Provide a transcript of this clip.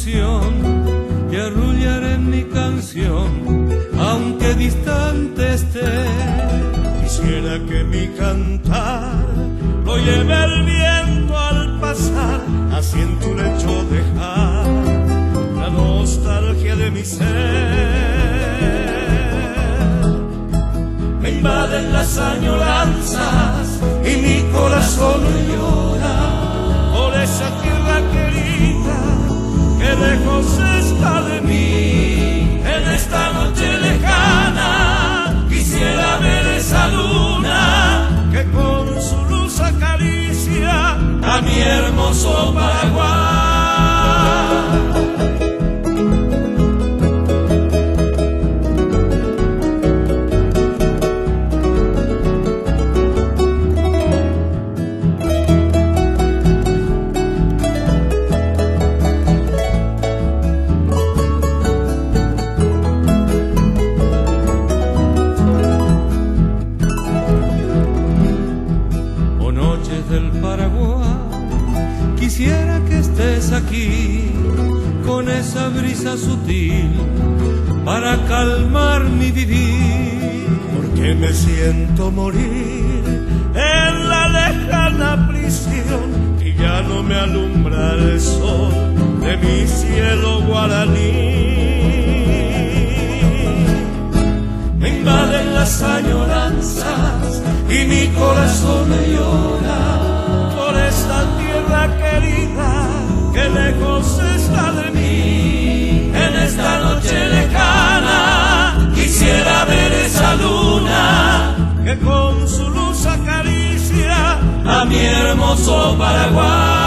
ilusión y arrullaré en mi canción, aunque distante esté. Quisiera que mi cantar lo lleve el viento al pasar, así en tu lecho dejar la nostalgia de mi ser. Me invaden las añoranzas y mi corazón llora por esa tierra querida que lejos está de mí. En esta noche lejana quisiera ver esa luna que con su luz acaricia a mi hermoso Paraguay. Del Paraguay, quisiera que estés aquí con esa brisa sutil para calmar mi vivir. Porque me siento morir en la lejana prisión y ya no me alumbra el sol de mi cielo guaraní. Me invaden las añoranzas y mi corazón llora por esta tierra querida que lejos está de mí. En esta noche lejana quisiera ver esa luna que con su luz acaricia a mi hermoso Paraguay.